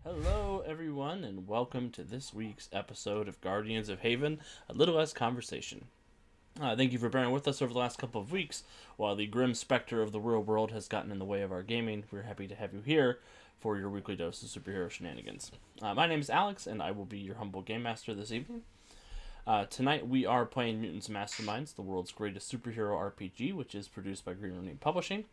Hello, everyone, and welcome to this week's episode of Guardians of Haven, A Little Less Conversation. Thank you for bearing with us over the last couple of weeks. While the grim specter of the real world has gotten in the way of our gaming, we're happy to have you here for your weekly dose of superhero shenanigans. My name is Alex, and I will be your humble game master this evening. Tonight we are playing Mutants Masterminds, the world's greatest superhero RPG, which is produced by Green Ronin Publishing.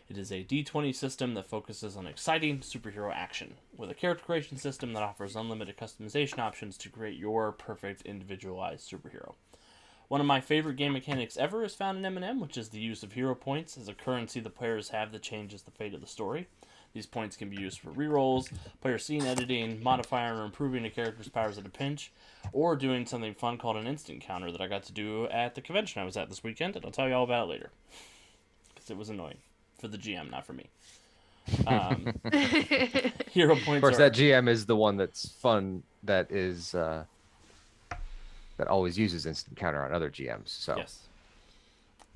It is a D20 system that focuses on exciting superhero action, with a character creation system that offers unlimited customization options to create your perfect individualized superhero. One of my favorite game mechanics ever is found in M&M, which is the use of hero points as a currency the players have that changes the fate of the story. These points can be used for rerolls, player scene editing, modifying or improving a character's powers at a pinch, or doing something fun called an instant counter that I got to do at the convention I was at this weekend, and I'll tell you all about it later. Because it was annoying. For the GM, not for me. Hero points. Of course, that GM is the one that's fun. That is that always uses instant counter on other GMs. So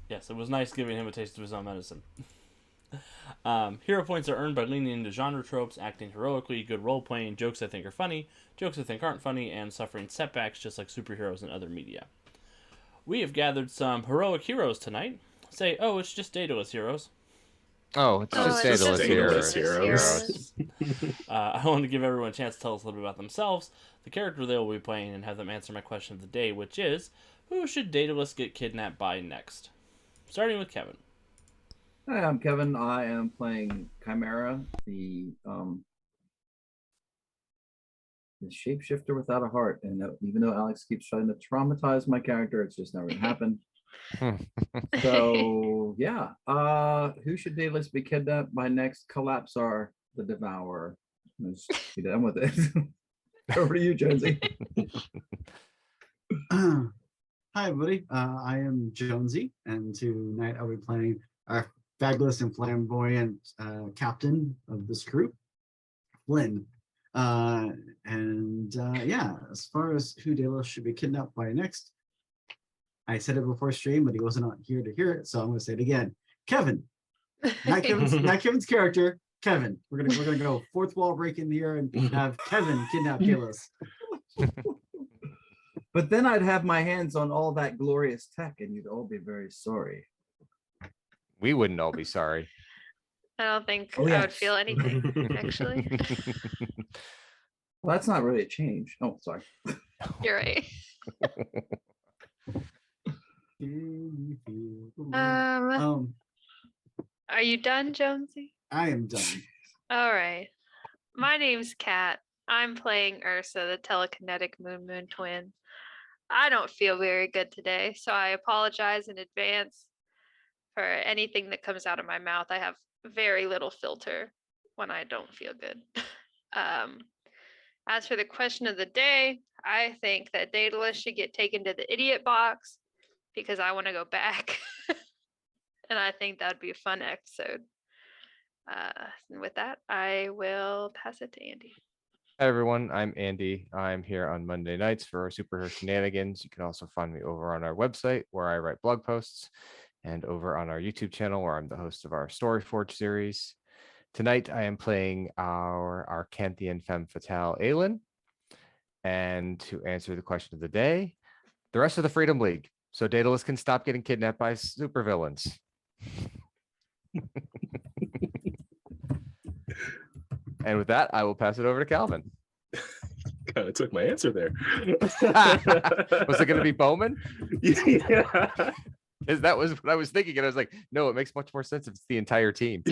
yes, it was nice giving him a taste of his own medicine. Hero points are earned by leaning into genre tropes, acting heroically, good role playing, jokes I think are funny, jokes I think aren't funny, and suffering setbacks just like superheroes in other media. We have gathered some heroic heroes tonight. Say, oh, it's just Daedalus heroes. Oh, it's just Daedalus heroes. I want to give everyone a chance to tell us a little bit about themselves, the character they will be playing, and have them answer my question of the day, which is, who should Daedalus get kidnapped by next? Starting with Kevin. Hi, I'm Kevin. I am playing Chimera, the shapeshifter without a heart. And even though Alex keeps trying to traumatize my character, it's just never gonna happen. So yeah, who should Daedalus be kidnapped by next? Collapsar the Devourer. Let's be done with it. Over to you, Jonesy. Hi, everybody. I am Jonesy, and tonight I'll be playing our fabulous and flamboyant captain of this group, Flynn. Yeah, as far as who Daedalus should be kidnapped by next, I said it before stream, but he wasn't here to hear it, so I'm going to say it again. Kevin, not Kevin's character. Kevin, we're gonna go fourth wall break in here and have Kevin kidnap Daedalus. But then I'd have my hands on all that glorious tech, and you'd all be very sorry. We wouldn't all be sorry. I don't think I would feel anything, actually. Well, that's not really a change. Oh, sorry. You're right. Are you done, Jonesy? I am done. All right. My name's Kat. I'm playing Ursa, the telekinetic Moon twin. I don't feel very good today, so I apologize in advance for anything that comes out of my mouth. I have very little filter when I don't feel good. As for the question of the day, I think that Daedalus should get taken to the idiot box because I want to go back. And I think that'd be a fun episode. And with that, I will pass it to Andy. Hi, everyone. I'm Andy. I'm here on Monday nights for our superhero shenanigans. You can also find me over on our website where I write blog posts, and over on our YouTube channel where I'm the host of our Storyforge series. Tonight, I am playing our Arcanthian femme fatale, Aelin. And to answer the question of the day, the rest of the Freedom League, so Daedalus can stop getting kidnapped by supervillains. And with that, I will pass it over to Calvin. Kind of took my answer there. Was it going to be Bowman? Yeah. Because that was what I was thinking. And I was like, no, it makes much more sense if it's the entire team.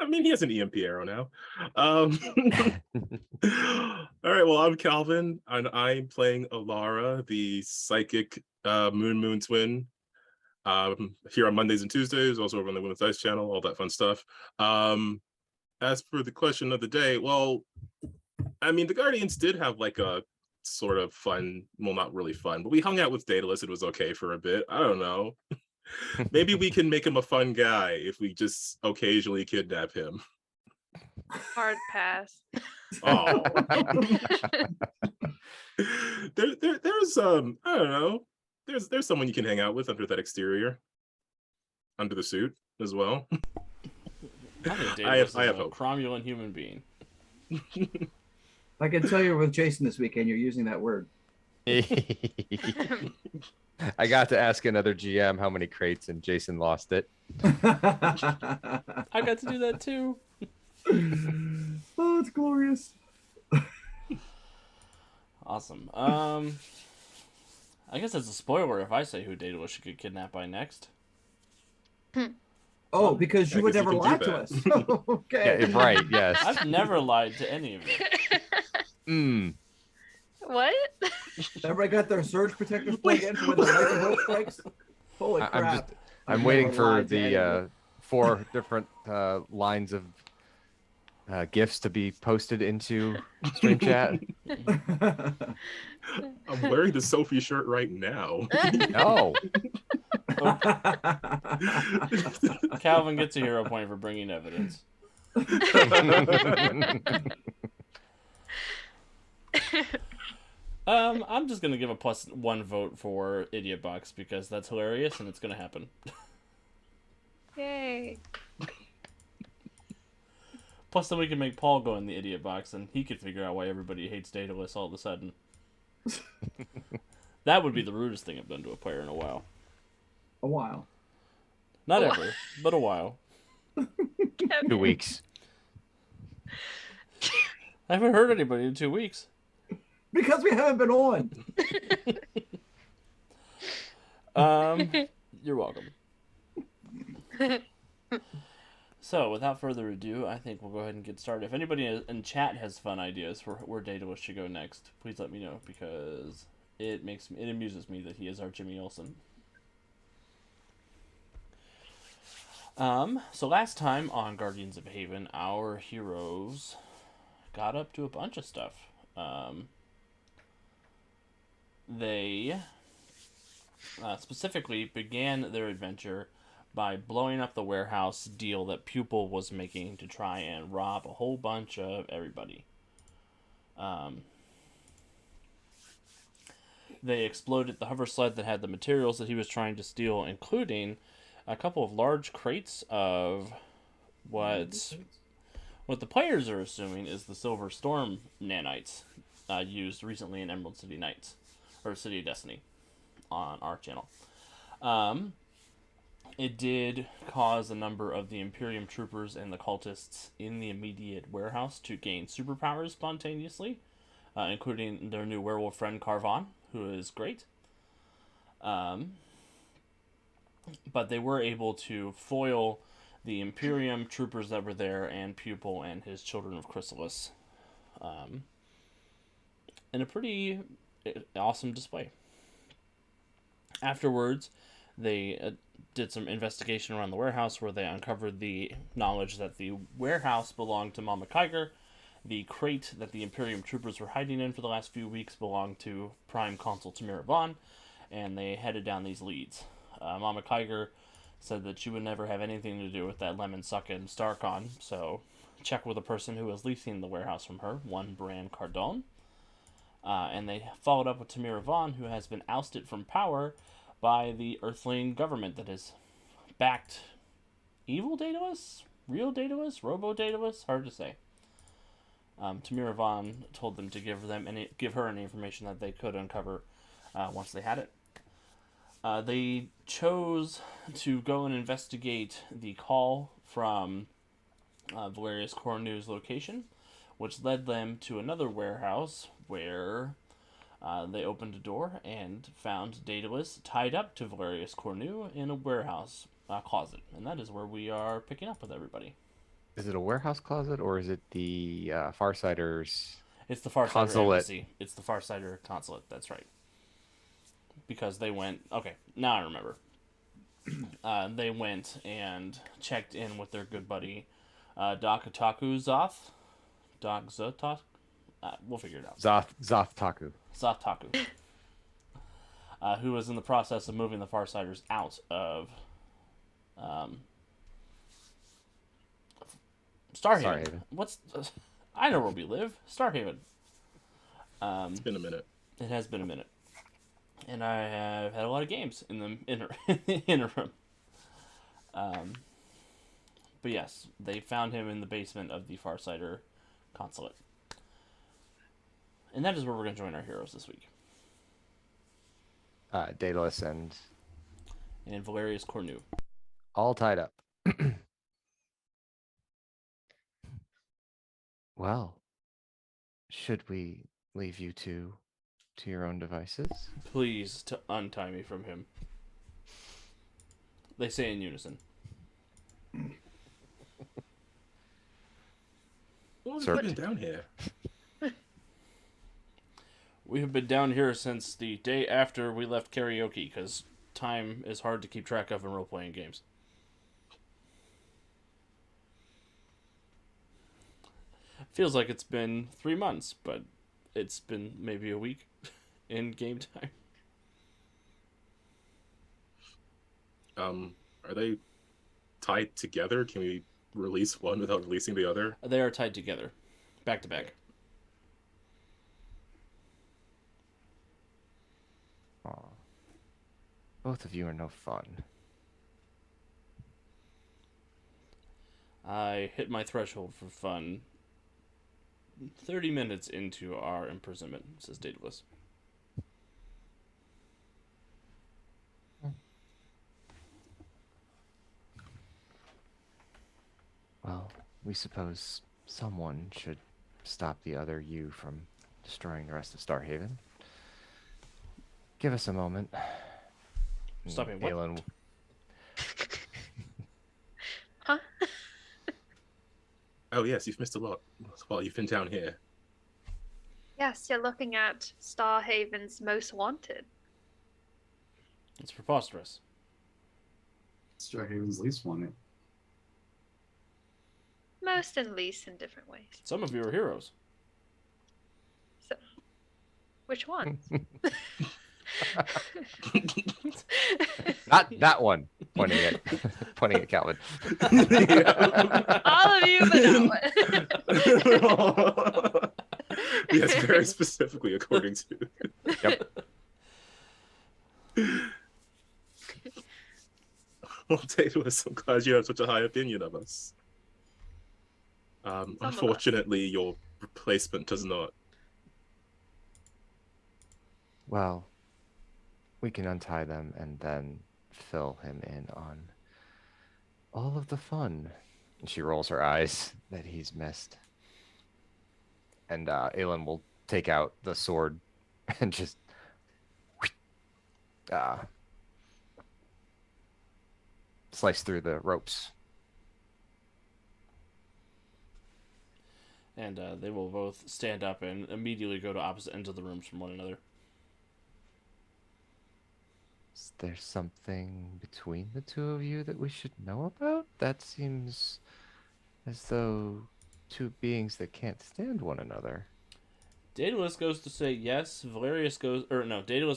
I mean, he has an EMP arrow now. All right, well, I'm Calvin, and I'm playing Alara, the psychic Moon twin. Here on Mondays and Tuesdays, also over on the Women's Dice channel, all that fun stuff. As for the question of the day, well, I mean, the Guardians did have like a sort of fun, well, not really fun, but we hung out with Daedalus. It was okay for a bit. I don't know. Maybe we can make him a fun guy if we just occasionally kidnap him. Hard pass. Oh. There's I don't know. There's someone you can hang out with under that exterior, under the suit as well. I have I have a hope. cromulent human being. I can tell you're with Jason this weekend. You're using that word. I got to ask another GM how many crates, and Jason lost it. I got to do that too. Oh, it's glorious. Awesome. I guess it's a spoiler if I say who Daedalus should get kidnapped by next. Oh, because I you would guess you never can lie do to that. us. Okay. Yeah, right. Yes. I've never lied to any of you. Mm. What? Everybody got their surge protectors plugged in for when the lightning bolt strikes? Holy I'm crap. I'm I've waiting never for lied to any of the 4 different lines of gifts to be posted into stream chat. it. I'm wearing the Sophie shirt right now. Oh, Calvin gets a hero point for bringing evidence. I'm just gonna give a +1 vote for Idiot Box because that's hilarious and it's gonna happen. Yay. Plus, then we can make Paul go in the Idiot Box and he could figure out why everybody hates Daedalus all of a sudden. That would be the rudest thing I've done to a player in a while. A while. Not Oh. ever, but a while. 2 weeks. I haven't heard anybody in 2 weeks. Because we haven't been on. You're welcome. So, without further ado, I think we'll go ahead and get started. If anybody in chat has fun ideas for where Daedalus should go next, please let me know because it amuses me that he is our Jimmy Olsen. So last time on Guardians of Haven, our heroes got up to a bunch of stuff. They specifically began their adventure by blowing up the warehouse deal that Pupil was making to try and rob a whole bunch of everybody. They exploded the hover sled that had the materials that he was trying to steal, including a couple of large crates of what the players are assuming is the Silver Storm nanites used recently in Emerald City Knights, or City of Destiny on our channel. It did cause a number of the Imperium troopers and the cultists in the immediate warehouse to gain superpowers spontaneously, including their new werewolf friend Carvon, who is great. But they were able to foil the Imperium troopers that were there and Pupil and his Children of Chrysalis in a pretty awesome display. Afterwards, they did some investigation around the warehouse where they uncovered the knowledge that the warehouse belonged to Mama Kiger. The crate that the Imperium troopers were hiding in for the last few weeks belonged to Prime Consul Tamira Vaughn, and they headed down these leads. Mama Kiger said that she would never have anything to do with that lemon sucking Starcon, so check with the person who was leasing the warehouse from her, one Bran Cardone. And they followed up with Tamira Vaughn, who has been ousted from power by the Earthling government that has backed evil Daedalus? Real Daedalus? Robo Daedalus? Hard to say. Tamira Vaughn told them to give her any information that they could uncover once they had it. They chose to go and investigate the call from Valerius Cornu's location, which led them to another warehouse where they opened a door and found Daedalus tied up to Valerius Cornu in a warehouse closet. And that is where we are picking up with everybody. Is it a warehouse closet or is it the Farsiders? It's the Farsider Consulate. embassy. It's the Farsider consulate. That's right. Because they went... Okay, now I remember. They went and checked in with their good buddy, Doc Zoth. Doc Zotok? We'll figure it out. Zoth Taku. Zotaku. Who was in the process of moving the Farsiders out of Starhaven. What's... I know where we live. Starhaven. It's been a minute. It has been a minute. And I have had a lot of games in the interim. But yes, they found him in the basement of the Farsider consulate. And that is where we're going to join our heroes this week. Daedalus and And Valerius Cornu. all tied up. Well, should we leave you two to your own devices? Please to untie me from him. They say in unison. What Sir- have you been down here? We have been down here since the day after we left karaoke, because time is hard to keep track of in role-playing games. Feels like it's been 3 months, but it's been maybe a week in game time. Are they tied together? Can we release one without releasing the other? They are tied together, back to back. Aw. Both of you are no fun. I hit my threshold for fun 30 minutes into our imprisonment, says Daedalus. Well, we suppose someone should stop the other you from destroying the rest of Starhaven. Give us a moment. Stopping what? Aelin, Huh? Oh yes, you've missed a lot while you've been down here. Yes, you're looking at Starhaven's most wanted. It's preposterous. Starhaven's least wanted. Most and least in different ways. Some of you are heroes. So, which one? not that one. Pointing at pointing at Calvin. All of you, but that one. Yes, very specifically according to. Yep. Well, Daedalus, I'm glad you have such a high opinion of us. of us. Unfortunately, your replacement does not. Well, we can untie them and then fill him in on all of the fun. And she rolls her eyes that he's missed. And Aelin will take out the sword and just slice through the ropes. And they will both stand up and immediately go to opposite ends of the rooms from one another. Is there something between the two of you that we should know about? That seems as though two beings that can't stand one another. Daedalus goes to say yes, Daedalus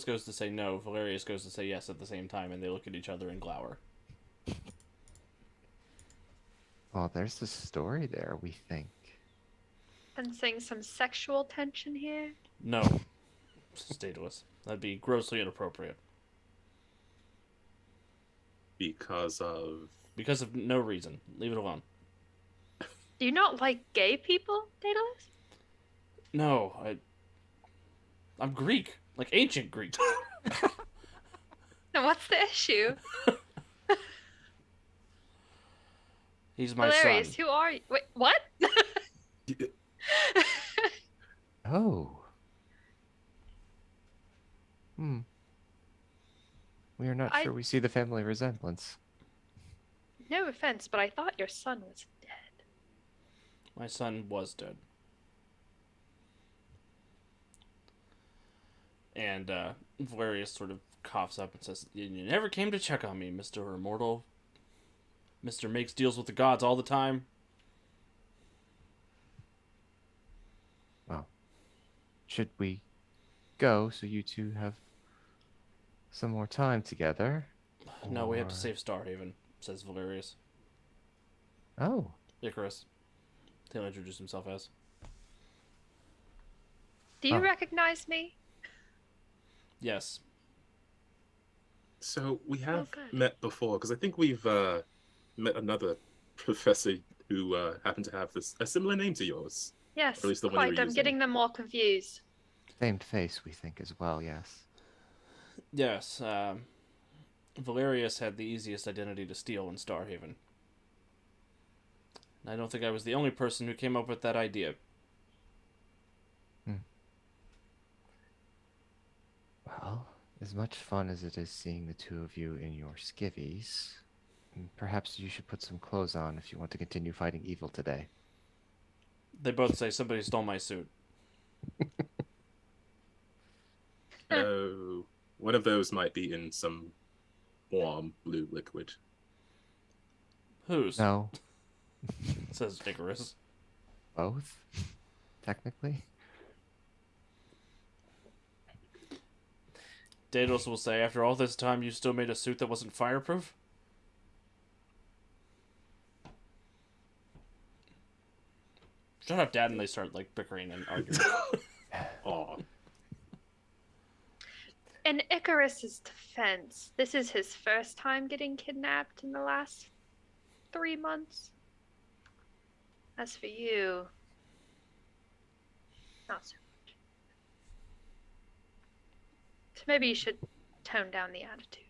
goes to say no, Valerius goes to say yes at the same time, and they look at each other and glower. Oh, there's a story there, we think. Sensing some sexual tension here. No, says Daedalus. That'd be grossly inappropriate. Because of no reason. Leave it alone. Do you not like gay people, Daedalus? No, I'm Greek. Like ancient Greek. Now what's the issue? He's my Valerius, son. who are you? Wait, what? Oh. We are not sure we see the family resemblance. No offense, but I thought your son was dead. My son was dead. And Valerius sort of coughs up and says, "You never came to check on me, Mr. Immortal. Mr. Makes deals with the gods all the time." Well, should we go so you two have some more time together? No, we have to Or- save Starhaven, says Valerius. Oh, Icarus. He'll introduce himself as. Do you Oh. recognize me? Yes. So we have good. met before, because I think we've met another professor who happened to have a similar name to yours. Yes, Or at least the one you quite. were I'm getting using. them all confused. Same face, we think as well. Yes. Yes, Valerius had the easiest identity to steal in Starhaven. I don't think I was the only person who came up with that idea. Well, as much fun as it is seeing the two of you in your skivvies, perhaps you should put some clothes on if you want to continue fighting evil today. They both say somebody stole my suit. Oh, one of those might be in some warm blue liquid. Whose? No, Says Icarus. both, technically. Daedalus will say, after all this time, you still made a suit that wasn't fireproof? Shut up, Dad, and they start, like, bickering and arguing. Aw. In Icarus's defense, this is his first time getting kidnapped in the last 3 months. As for you, not so much. So maybe you should tone down the attitude.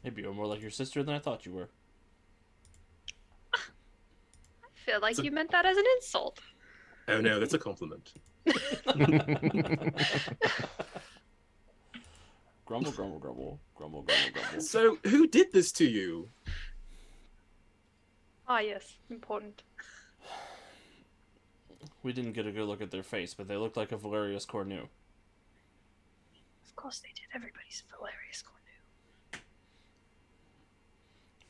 Maybe you're more like your sister than I thought you were. I feel like So- you meant that as an insult. Oh no, that's a compliment. Grumble, grumble, grumble. Grumble, grumble, grumble. So, who did this to you? Ah, yes, important. We didn't get a good look at their face, but they looked like a Valerius Cornu. Of course they did. Everybody's hilarious, Cornu.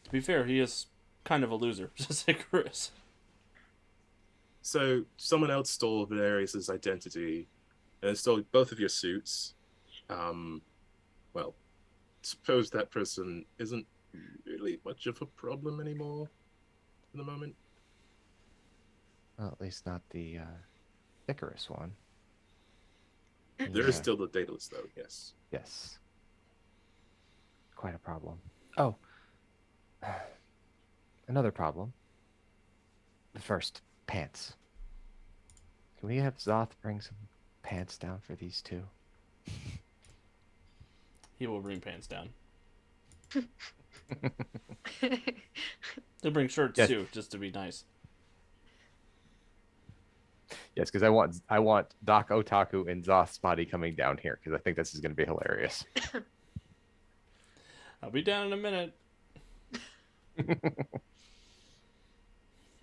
To be fair, he is kind of a loser, just like Chris. So, someone else stole Valerius's identity and stole both of your suits. Well, suppose that person isn't really much of a problem anymore in the moment. Well, at least not the Icarus one. There is still the Daedalus, though, yes. Yes. Quite a problem. Oh. Another problem. But first, pants. Can we have Zoth bring some pants down for these two? He will bring pants down. He'll bring shirts Yes. too, just to be nice. Yes, because I want Doc Otaku and Zoth's body coming down here because I think this is going to be hilarious. I'll be down in a minute.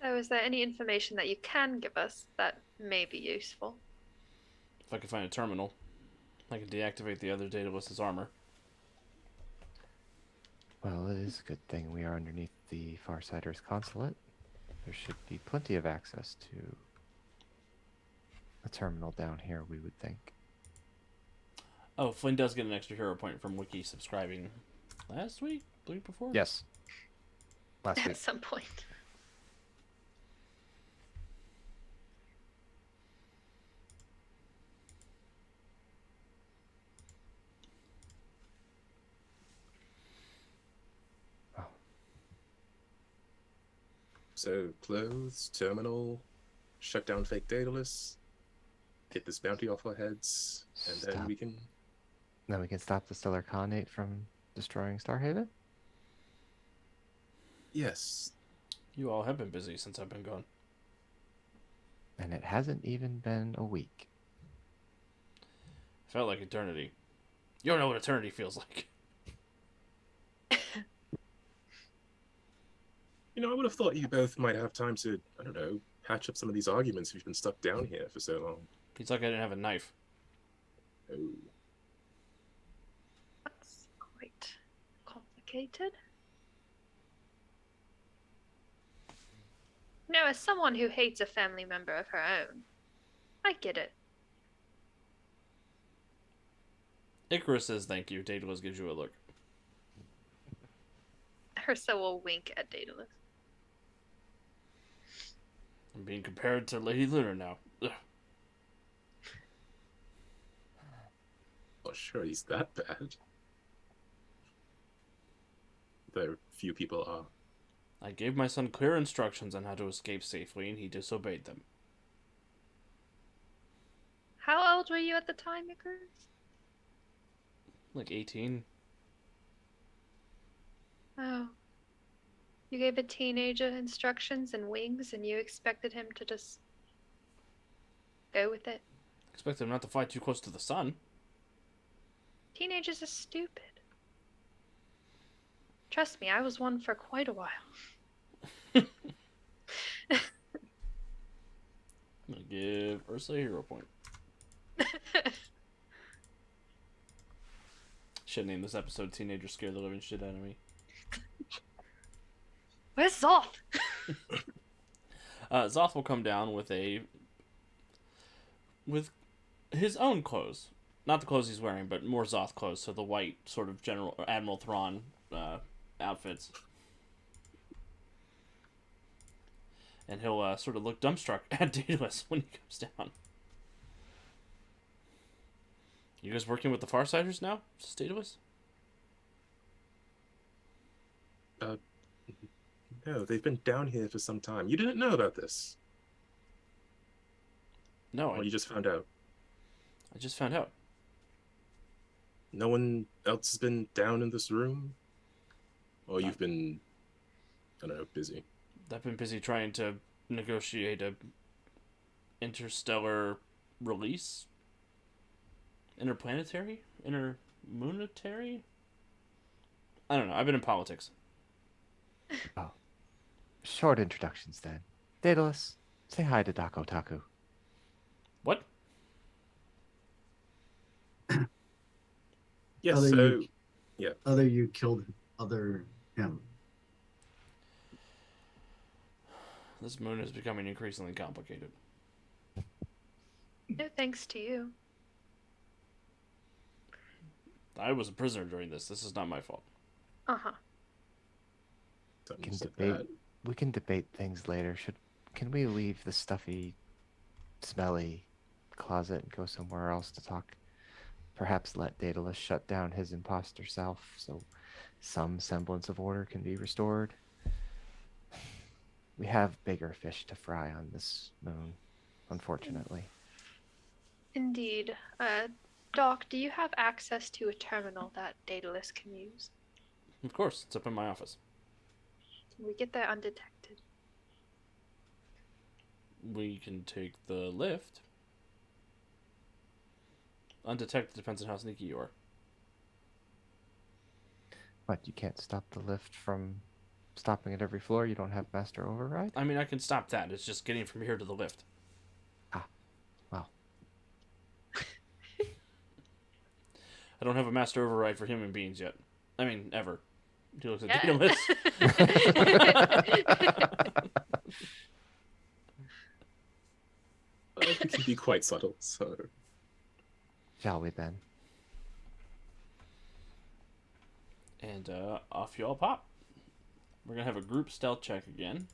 So, is there any information that you can give us that may be useful? If I can find a terminal, I can deactivate the other Daedalus' armor. Well, it is a good thing we are underneath the Farsighters consulate. There should be plenty of access to a terminal down here, we would think. Oh, Flynn does get an extra hero point from Wiki subscribing last week? The week before? Yes. Last At week. some point. Oh, So, clothes, terminal, shut down fake Daedalus, get this bounty off our heads, and then Stop. we can... then we can stop the Stellar Khanate from destroying Starhaven? Yes. You all have been busy since I've been gone. And it hasn't even been a week. Felt like eternity. You don't know what eternity feels like. You know, I would have thought you both might have time to, I don't know, patch up some of these arguments if you've been stuck down here for so long. It's like I didn't have a knife. Oh. That's quite complicated. No, as someone who hates a family member of her own, I get it. Icarus says thank you. Daedalus gives you a look. Ursa will wink at Daedalus. I'm being compared to Lady Lunar now. Ugh. Not sure he's that bad. Though few people are. I gave my son clear instructions on how to escape safely, and he disobeyed them. How old were you at the time, Icarus? Like 18. Oh. You gave a teenager instructions and wings, and you expected him to just go with it? Expect him not to fly too close to the sun. Teenagers are stupid. Trust me, I was one for quite a while. I'm gonna give Ursa a hero point. Should name this episode "Teenagers Scare the Living Shit Out of Me." Where's Zoth? Zoth will come down with his own clothes, not the clothes he's wearing, but more Zoth clothes. So the white sort of General or Admiral Thrawn outfits, and he'll sort of look dumbstruck at Daedalus when he comes down. You guys working with the Farsiders now, Daedalus? No, they've been down here for some time. You didn't know about this. No, Or you just found out. I just found out. No one else has been down in this room? Or you've been, I don't know, busy. I've been busy trying to negotiate a interstellar release? Interplanetary? Intermoonitary? I don't know. I've been in politics. Oh. Short introductions then. Daedalus, say hi to Dako Taku. What? Yes, Other so, you- yeah. Other you killed other him. This moon is becoming increasingly complicated. No thanks to you. I was a prisoner during this. This is not my fault. Uh-huh. Don't Can say debate. that. We can debate things later. Can we leave the stuffy, smelly closet and go somewhere else to talk? Perhaps let Daedalus shut down his imposter self so some semblance of order can be restored. We have bigger fish to fry on this moon, unfortunately. Indeed. Doc, do you have access to a terminal that Daedalus can use? Of course, it's up in my office. Can we get there undetected? We can take the lift. Undetected depends on how sneaky you are. But you can't stop the lift from stopping at every floor? You don't have master override? I mean, I can stop that. It's just getting from here to the lift. Well, I don't have a master override for human beings yet. I mean, ever. He looks at Yeah. Daedalus. It can be quite subtle, so... shall we then? And off you all pop. We're going to have a group stealth check again.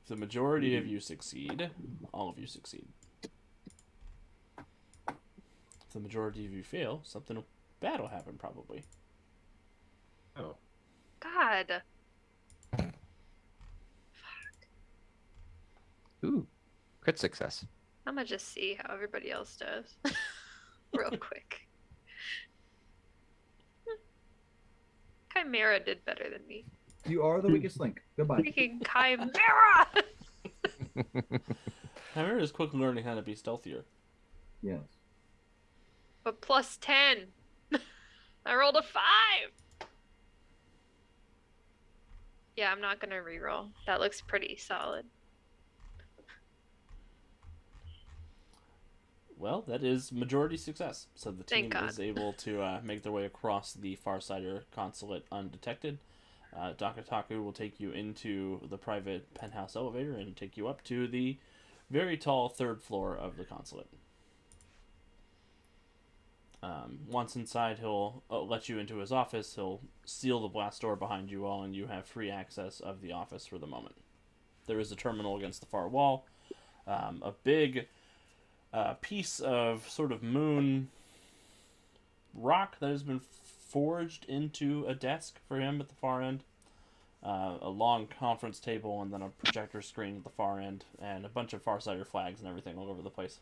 If the majority of you succeed, all of you succeed. If the majority of you fail, something bad will happen probably. Oh. God. Ooh, crit success. I'm gonna just see how everybody else does. Real quick. Chimera did better than me. You are the weakest link. Goodbye. Freaking Chimera! Chimera is quickly learning how to be stealthier. Yes. But plus 10. I rolled a 5. Yeah, I'm not gonna reroll. That looks pretty solid. Well, that is majority success. So the team Thank God. is able to make their way across the Farsider consulate undetected. Dakataku will take you into the private penthouse elevator and take you up to the very tall third floor of the consulate. Once inside, he'll let you into his office. He'll seal the blast door behind you all, and you have free access of the office for the moment. There is a terminal against the far wall. A big piece of sort of moon rock that has been forged into a desk for him at the far end. a long conference table, and then a projector screen at the far end, and a bunch of Farsighter flags and everything all over the place.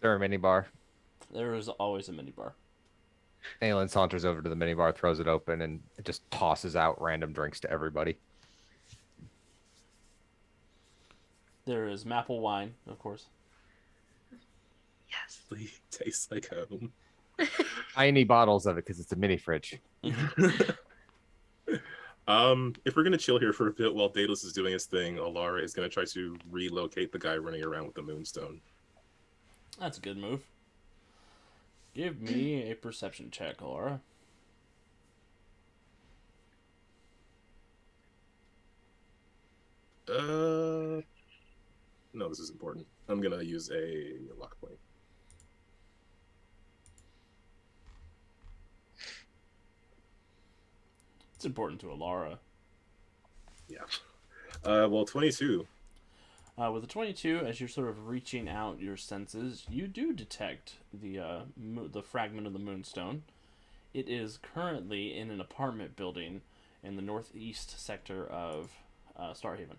There a mini bar. There is always a minibar. Aelin saunters over to the minibar, throws it open, and it just tosses out random drinks to everybody. There is maple wine, of course. Yes. Tastes like home. Tiny bottles of it because it's a mini fridge. If we're gonna chill here for a bit while Daedalus is doing his thing, Alara is gonna try to relocate the guy running around with the moonstone. That's a good move. Give me a perception check, Laura. No, this is important. I'm gonna use a luck point. It's important to Alara. Yeah. Well, 22. With a 22, as you're sort of reaching out your senses, you do detect the fragment of the moonstone. It is currently in an apartment building in the northeast sector of Starhaven.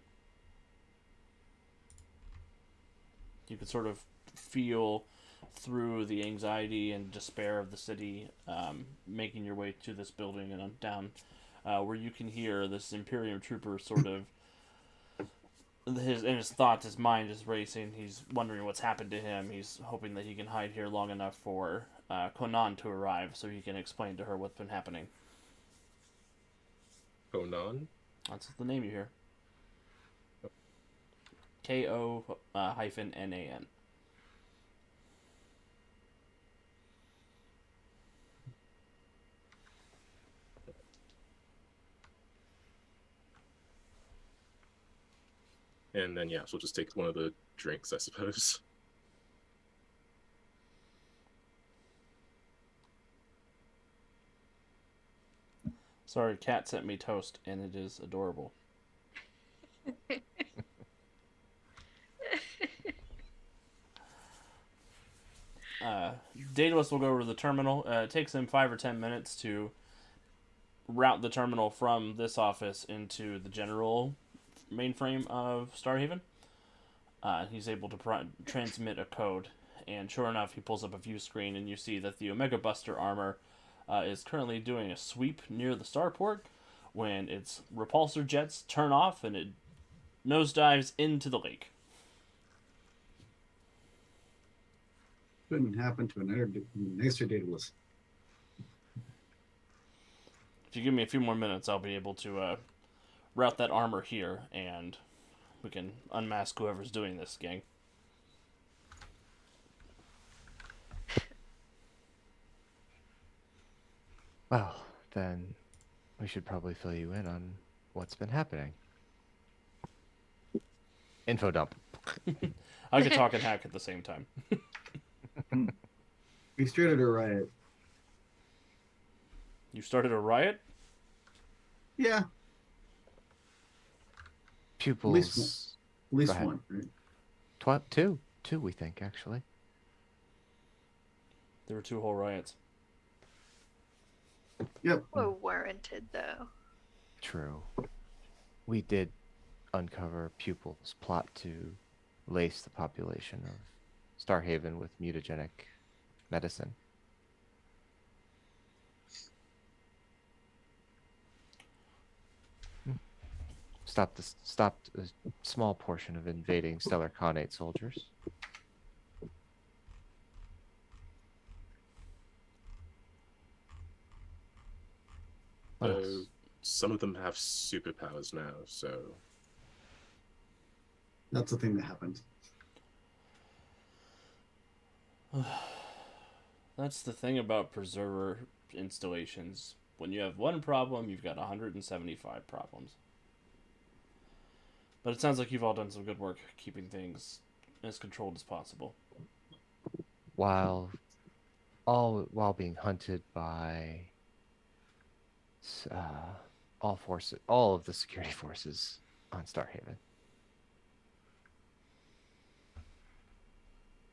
You can sort of feel through the anxiety and despair of the city, making your way to this building and down, where you can hear this Imperium trooper sort of his thoughts, his mind is racing. He's wondering what's happened to him. He's hoping that he can hide here long enough for Konan to arrive, so he can explain to her what's been happening. Konan? That's the name you hear. Ko-Nan. And then, yeah, she'll just take one of the drinks, I suppose. Sorry, Cat sent me toast, and it is adorable. Daedalus will go over to the terminal. It takes him 5 or 10 minutes to route the terminal from this office into the general mainframe of Starhaven. He's able to transmit a code, and sure enough, he pulls up a view screen, and you see that the Omega Buster armor is currently doing a sweep near the starport when its repulsor jets turn off and it nosedives into the lake. Couldn't happen to a nicer Daedalus. If you give me a few more minutes, I'll be able to route that armor here, and we can unmask whoever's doing this, gang. Well, then we should probably fill you in on what's been happening. Info dump. I could talk and hack at the same time. We started a riot. You started a riot? Yeah, Pupils. at least Go ahead. one. Right? Two, we think, actually. There were 2 whole riots. Yep. Were warranted, though. True. We did uncover Pupils' plot to lace the population of Starhaven with mutagenic medicine. Stopped a small portion of invading Stellar Khanate soldiers. What else? Some of them have superpowers now, so That's the thing that happened. That's the thing about preserver installations. When you have one problem, you've got 175 problems. But it sounds like you've all done some good work keeping things as controlled as possible. While being hunted by all of the security forces on Starhaven.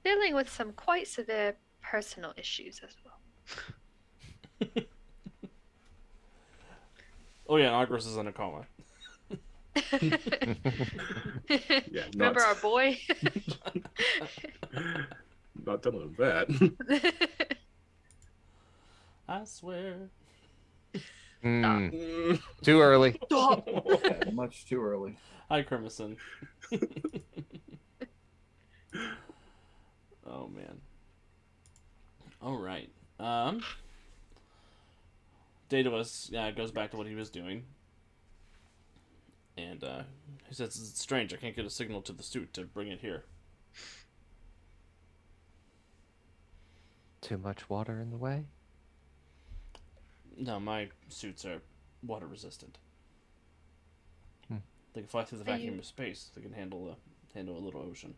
Dealing with some quite severe personal issues as well. Oh yeah, Agros is in a coma. Yeah, Remember our boy? not telling him that. I swear. Hmm, Mm. too early. Stop. Yeah, much too early. Hi, Crimson. Oh man. All right. Daedalus goes back to what he was doing, and he says, "It's strange. I can't get a signal to the suit to bring it here." Too much water in the way. No, my suits are water resistant. Hmm. They can fly through the Are vacuum you- of space. They can handle a little ocean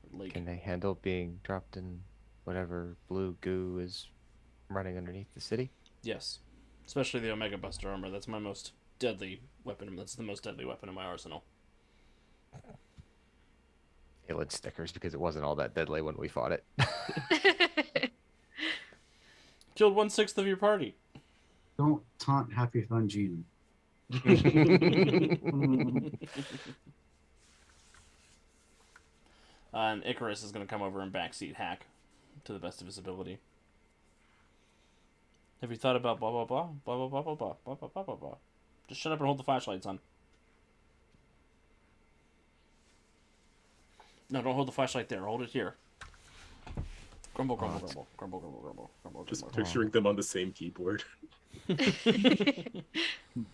or lake. Can they handle being dropped in whatever blue goo is running underneath the city? Yes, especially the Omega Buster armor. That's my most deadly weapon. That's the most deadly weapon in my arsenal. Alien stickers, because it wasn't all that deadly when we fought it. Killed 1/6 of your party. Don't taunt Happy Fun Gene. And Icarus is going to come over and backseat hack to the best of his ability. Have you thought about blah blah blah blah blah blah blah blah blah blah blah blah blah? Just shut up and hold the flashlight, son. No, don't hold the flashlight there. Hold it here. Grumble, grumble, grumble, grumble, grumble, grumble, grumble. Just grumble. picturing them on the same keyboard.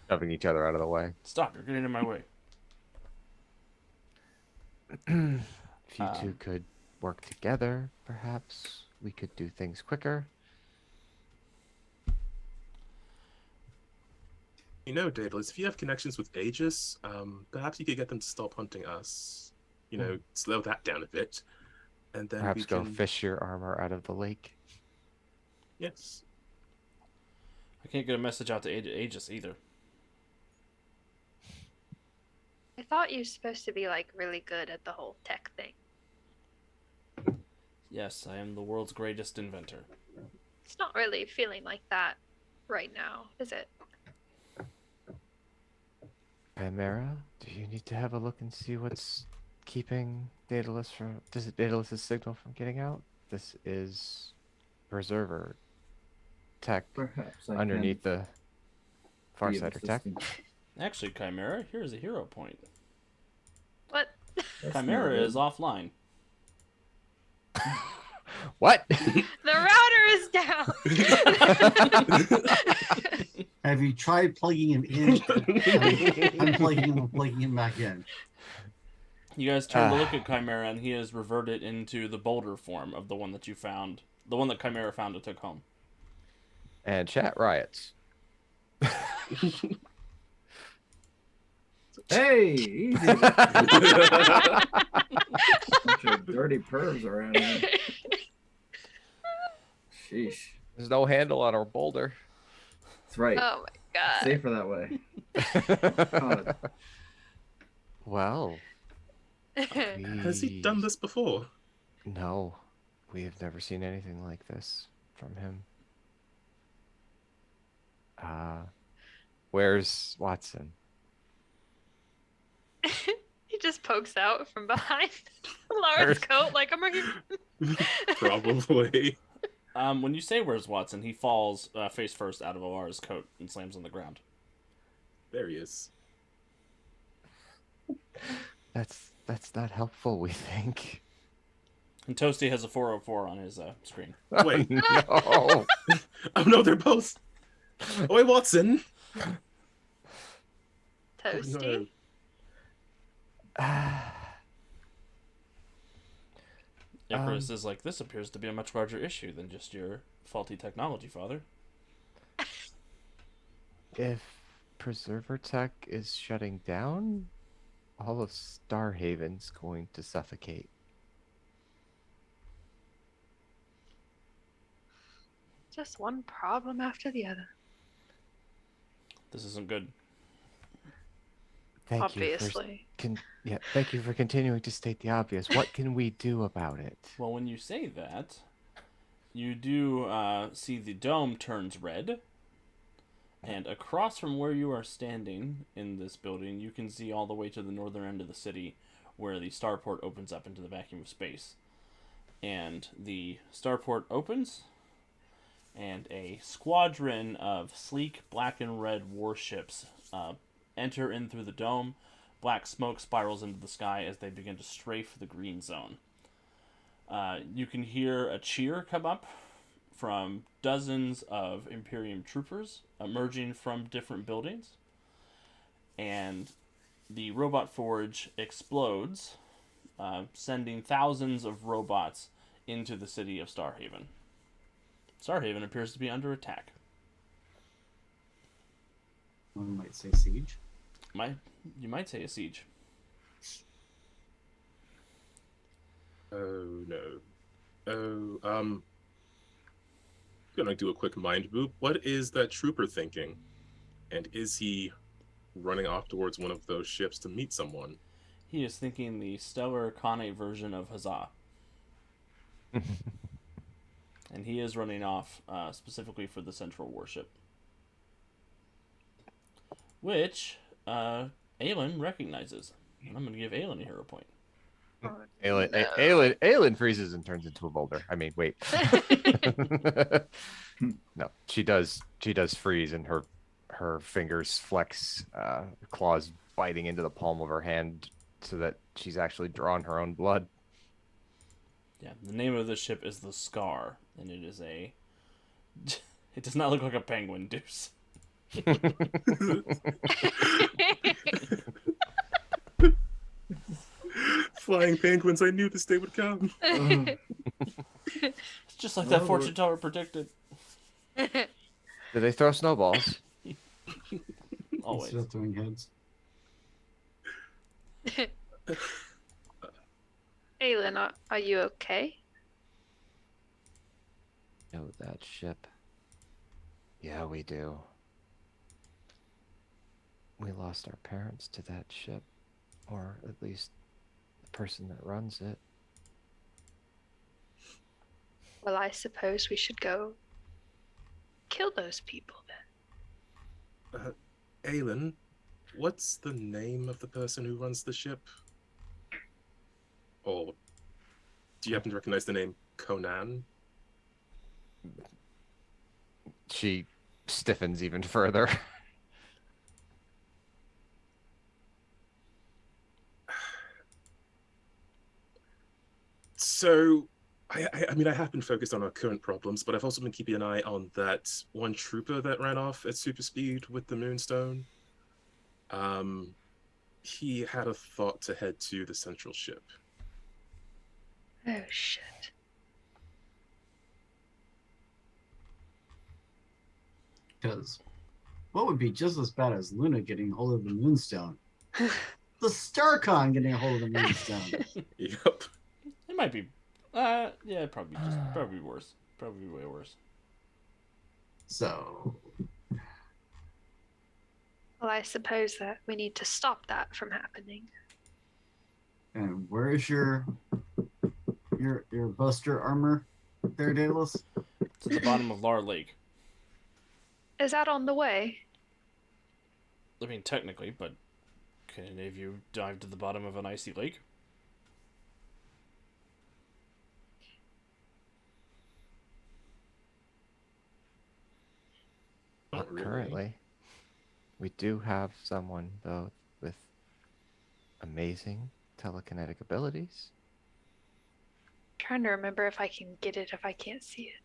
Shoving each other out of the way. Stop! You're getting in my way. If you two could work together, perhaps we could do things quicker. You know, Daedalus, if you have connections with Aegis, perhaps you could get them to stop hunting us. You know, slow that down a bit. And then Perhaps we go can... fish your armor out of the lake. Yes. I can't get a message out to Aegis either. I thought you were supposed to be like really good at the whole tech thing. Yes, I am the world's greatest inventor. It's not really feeling like that right now, is it? Chimera, do you need to have a look and see what's keeping Daedalus' signal from getting out? This is preserver tech Perhaps I underneath the can be of Farsighter tech. assistance. Actually, Chimera, here's a hero point. What? That's Chimera not is good. offline. What? The router is down. Have you tried plugging him in, unplugging him and plugging him back in? You guys turn to look at Chimera, and he has reverted into the boulder form of the one that you found, the one that Chimera found and took home. And chat riots. Hey, easy. Bunch of dirty pervs around here. Sheesh. There's no handle on our boulder. That's right. Oh my god. Safer that way. God. Well, Has he done this before? No, we have never seen anything like this from him. Where's Watson? He just pokes out from behind Lara's coat like I'm right here. Probably. When you say where's Watson, he falls face first out of Alara's coat and slams on the ground. There he is. That's not helpful, we think. And Toasty has a 404 on his screen. Wait. No. Oh no, they're both. Oh, wait, Watson. Toasty. Icarus is like, this appears to be a much larger issue than just your faulty technology, Father. If Preserver Tech is shutting down, all of Starhaven's going to suffocate. Just one problem after the other. This isn't good. Thank you Obviously. thank you for continuing to state the obvious. What can we do about it? Well, when you say that, you do see the dome turns red, And across from where you are standing in this building, you can see all the way to the northern end of the city where the starport opens up into the vacuum of space. And the starport opens, and a squadron of sleek black and red warships enter in through the dome. Black smoke spirals into the sky as they begin to strafe the green zone. You can hear a cheer come up from dozens of Imperium troopers emerging from different buildings. And the robot forge explodes, sending thousands of robots into the city of Starhaven. Starhaven appears to be under attack. One might say siege. You might say a siege. Oh no. Oh, gonna do a quick mind boop. What is that trooper thinking? And is he running off towards one of those ships to meet someone? He is thinking the stellar Kane version of Huzzah. And he is running off specifically for the central warship. Which Aelin recognizes. And I'm going to give Aelin a hero point. Oh, Aelin freezes and turns into a boulder. I mean, wait. No, she does freeze, and her fingers flex, claws biting into the palm of her hand so that she's actually drawn her own blood. Yeah, the name of the ship is the Scar, and it is a... It does not look like a penguin, Deuce. Flying penguins, I knew this day would come. It's just like that Oh, fortune teller predicted. Do they throw snowballs? Always. Instead of throwing heads. Aelin, are you okay? Oh, that ship. Yeah, we do. We lost our parents to that ship, or at least the person that runs it. Well, I suppose we should go kill those people then. Aelin, what's the name of the person who runs the ship? Or do you happen to recognize the name Conan? She stiffens even further. So, I mean, I have been focused on our current problems, but I've also been keeping an eye on that one trooper that ran off at super speed with the Moonstone. He had a thought to head to the central ship. Oh, shit. Because what would be just as bad as Luna getting hold of the Moonstone? The Starcon getting a hold of the Moonstone. Yep. It might be... yeah, probably worse. Probably way worse. So, Well, I suppose that we need to stop that from happening. and where is your Buster armor there, Daedalus? It's at the bottom of Lar Lake. Is that on the way? I mean, technically, but can any of you dive to the bottom of an icy lake? Not really. Currently. We do have someone, though, with amazing telekinetic abilities. Trying to remember if I can get it if I can't see it.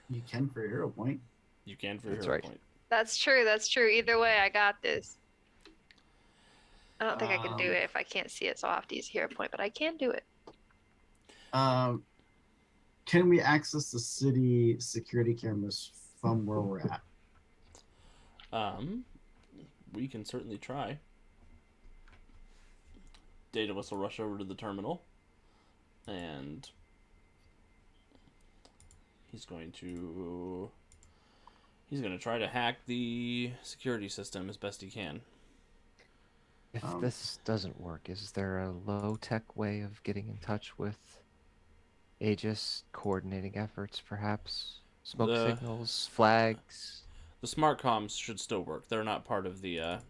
You can for a hero point. You can for your That's hero right. point. That's true. That's true. Either way, I got this. I don't think I can do Um, it if I can't see it, so I'll have to use hero point, but I can do it. Can we access the city security cameras from where we're at? We can certainly try. Daedalus will rush over to the terminal, and he's going to try to hack the security system as best he can. If Um, this doesn't work, is there a low-tech way of getting in touch with Aegis coordinating efforts, perhaps? Smoke The- signals, flags. The smart comms should still work. They're not part of the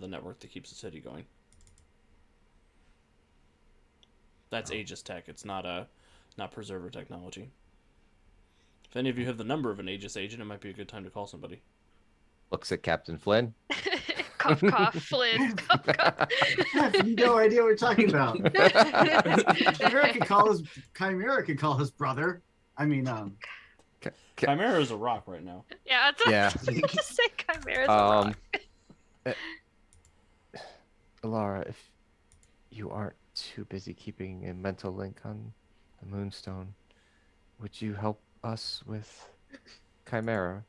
network that keeps the city going. That's Aegis tech. It's not preserver technology. If any of you have the number of an Aegis agent, it might be a good time to call somebody. Looks at Captain Flynn. Cough, cough, Flynn. Cough, cough. I have no idea what you're talking about. Chimera could call his brother. I mean, Chimera is a rock right now. Yeah, that's what Yeah. I was about to say. Chimera's a rock. Laura, if you aren't too busy keeping a mental link on the Moonstone, would you help us with Chimera?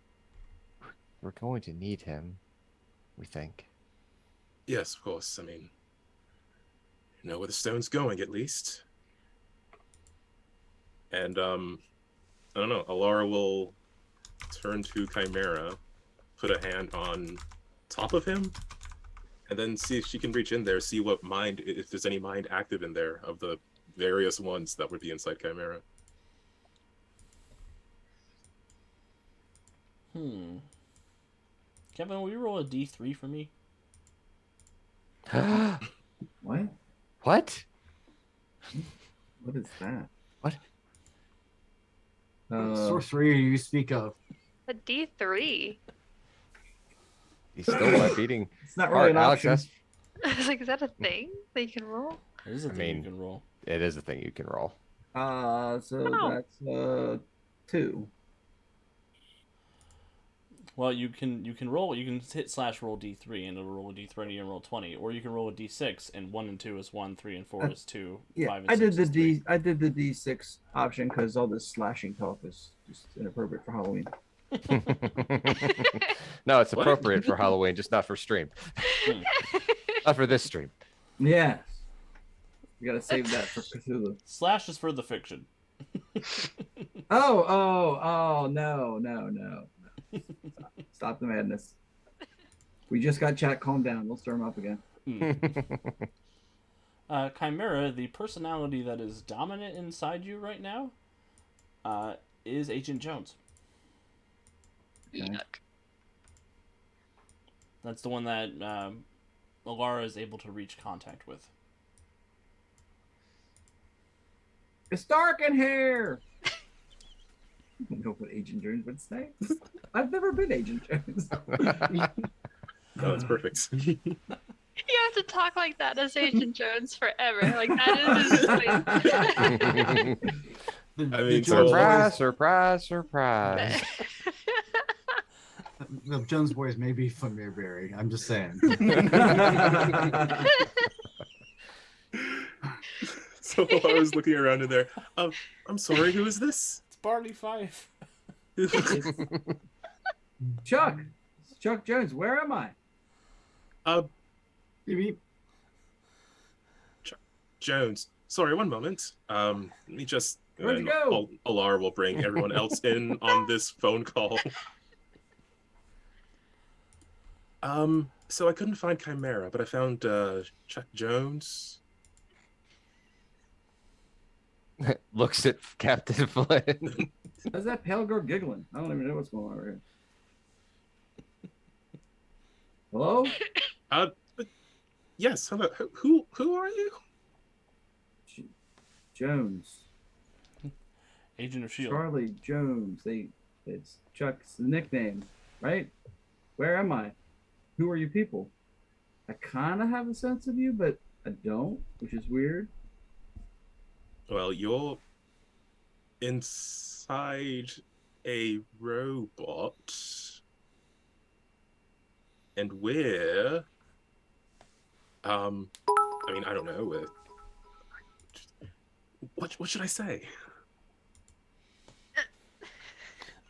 We're going to need him, we think. Yes, of course. I mean, you know where the stone's going, at least. And I don't know. Alara will turn to Chimera, put a hand on top of him, and then see if she can reach in there, see what mind, if there's any mind active in there of the various ones that would be inside Chimera. Kevin, will you roll a D3 for me? What? What? What is that? What? sorcery you speak of. A D3. He's still beating. It's not really Art, an Alex, option. I was like, is that a thing that you can roll? It is a I thing you mean- can roll. It is a thing you can roll. So Oh. that's 2. Well, you can roll. You can hit / roll D3 and it'll roll a D20 and roll 20, or you can roll a D6 and 1 and 2 is 1, 3 and 4 is 2, Yeah, 5 and I 6 did the is 3. I did the D6 option because all this slashing talk is just inappropriate for Halloween. No, it's What? appropriate for Halloween, just not for stream. Not for this stream. Yes. We gotta save that for Cthulhu. Slash is for the fiction. Oh, no. Stop the madness. We just got chat calmed down. We'll stir him up again. Chimera, the personality that is dominant inside you right now, is Agent Jones. Okay. Yuck. That's the one that Alara is able to reach contact with. It's dark in here. I don't know what Agent Jones would say. I've never been Agent Jones. No, it's perfect. You have to talk like that as Agent Jones forever. Like that is his thing. I mean, Surprise, surprise, surprise. The Jones boys may be familiar, Barry. I'm just saying. So I was looking around in there. I'm sorry, who is this? It's Barney Fife. Chuck. It's Chuck Jones. Where am I? Maybe Jones. Sorry, one moment. Let me just. Where'd you and go? Alar will bring everyone else in on this phone call. So I couldn't find Chimera, but I found Chuck Jones. Looks at Captain Flynn. How's that pale girl giggling? I don't even know what's going on over here. Hello? But yes. Hello. Who are you? Jones. Agent of S.H.I.E.L.D. Charlie Jones. It's Chuck's nickname, right? Where am I? Who are you people? I kind of have a sense of you, but I don't, which is weird. Well, you're inside a robot, and we're, I mean, I don't know. What should I say?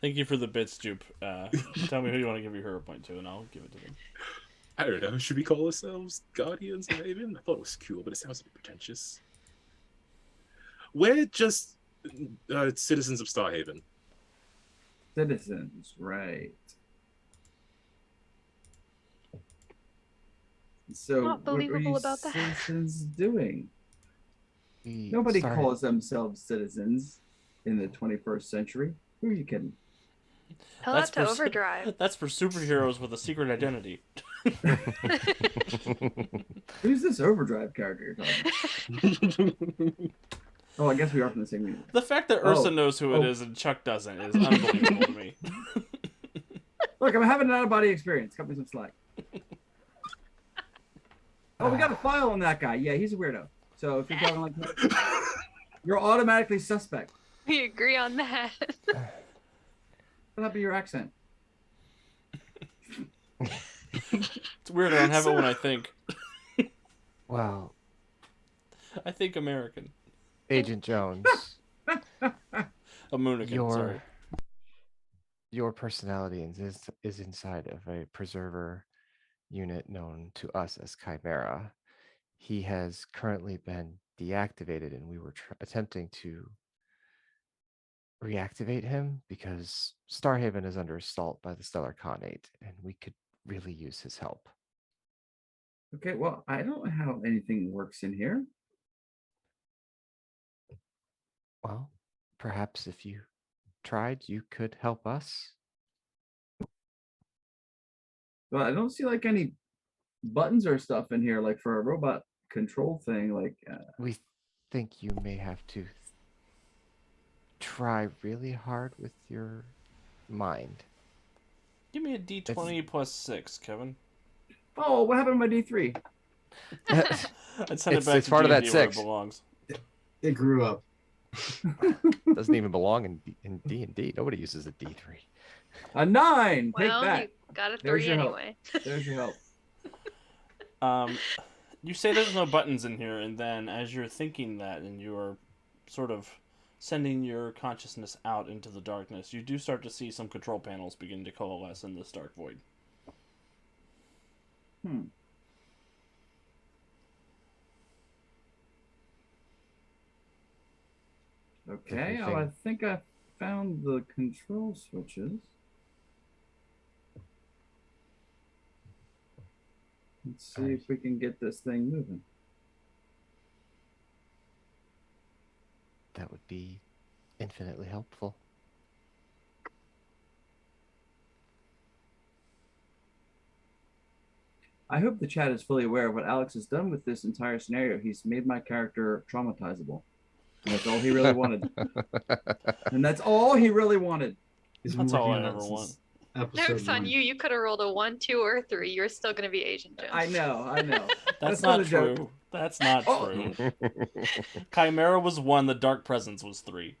Thank you for the bits, Jupe. Tell me who you want to give your hero point to, and I'll give it to them. I don't know. Should we call ourselves Guardians of Haven? I thought it was cool, but it sounds a bit pretentious. We're just citizens of Starhaven. Citizens, right. So Not what are believable you about that. citizens doing? We Nobody started- calls themselves citizens. in the 21st century. Who are you kidding? Tell that to Overdrive. That's for superheroes with a secret identity. Who's this Overdrive character you're talking about? Oh, I guess we are from the same universe. The fact that Ursa knows who it is and Chuck doesn't is unbelievable to me. Look, I'm having an out-of-body experience. Cut me some slack. Oh, we got a file on that guy. Yeah, he's a weirdo. So if you're talking like that, you're automatically suspect. We agree on that. What happened to your accent? It's weird. I don't have it when I think. Well, I think American. Agent Jones, A Moonican, sorry. your personality is inside of a preserver unit known to us as Chimera. He has currently been deactivated, and we were attempting to reactivate him because Starhaven is under assault by the Stellar Khanate, and we could really use his help. Okay, well, I don't know how anything works in here. Well, perhaps if you tried, you could help us. Well, I don't see like any buttons or stuff in here, like for a robot control thing. Like, We think you may have to try really hard with your mind. Give me a D20 plus 6, Kevin. oh, what happened to my D3? I'd send it back It's to part of that D&D where it 6. belongs. It grew up. Doesn't even belong in D&D. Nobody uses a D3. A 9. Take Well, that. you got a There's 3 your help. anyway. There's your help. You say there's no buttons in here, and then as you're thinking that, and you're sort of sending your consciousness out into the darkness, you do start to see some control panels begin to coalesce in this dark void. Okay, Everything. I think I found the control switches. Let's see if we can get this thing moving. That would be infinitely helpful. I hope the chat is fully aware of what Alex has done with this entire scenario. He's made my character traumatizable. And that's all he really wanted. And that's all he really wanted. He's been That's all working I on ever that want. since episode Joke's on 1. you. You could have rolled a 1, 2, or 3. You're still going to be Agent Jones. I know. That's not not a joke. true. That's not Oh. true. Chimera was 1, the Dark Presence was 3.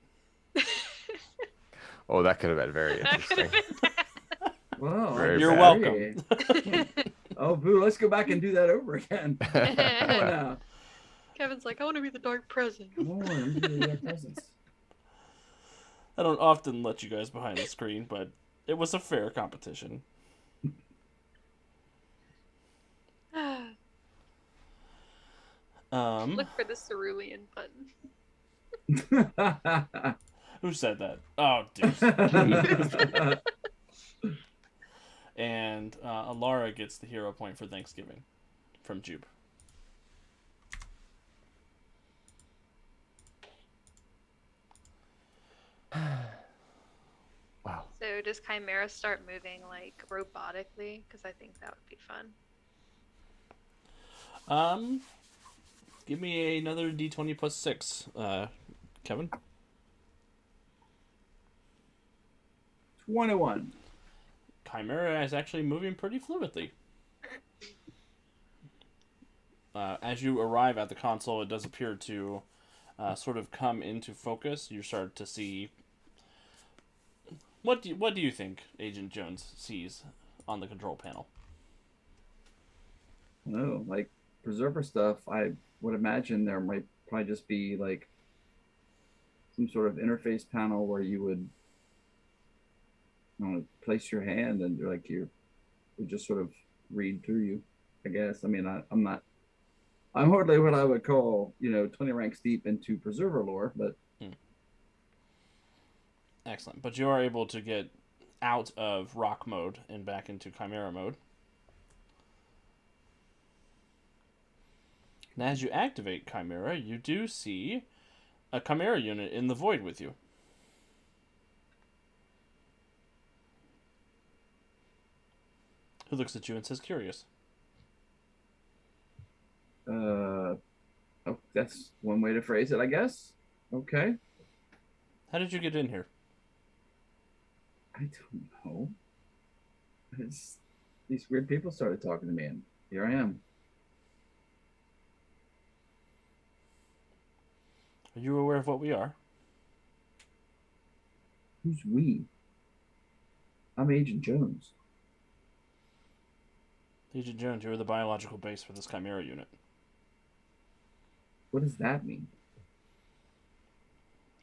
Oh, that could have been very That could interesting. have been bad. Well, Very You're bad. welcome. Oh, boo, let's go back and do that over again. Come on now. Kevin's like, I want to be the Dark Presence. Come on, I'm doing their presence. I don't often let you guys behind the screen, but it was a fair competition. Look for the cerulean button. Who said that? Oh, Deuce. And Alara gets the hero point for Thanksgiving from Jube. Wow. So does Chimera start moving like robotically? Because I think that would be fun. Give me another D20 plus 6, Kevin. 21. Chimera is actually moving pretty fluidly. As you arrive at the console, it does appear to sort of come into focus. You start to see. What do you think Agent Jones sees on the control panel? No, like preserver stuff, I would imagine there might probably just be like some sort of interface panel where you would place your hand and like you would just sort of read through you, I guess. I mean, I'm hardly what I would call, 20 ranks deep into preserver lore, but Excellent. But you are able to get out of rock mode and back into Chimera mode. And as you activate Chimera, you do see a Chimera unit in the void with you. who looks at you and says, curious. Oh, that's one way to phrase it, I guess. Okay. How did you get in here? I don't know. These weird people started talking to me, and here I am. Are you aware of what we are? Who's we? I'm Agent Jones. Agent Jones, you are the biological base for this Chimera unit. What does that mean?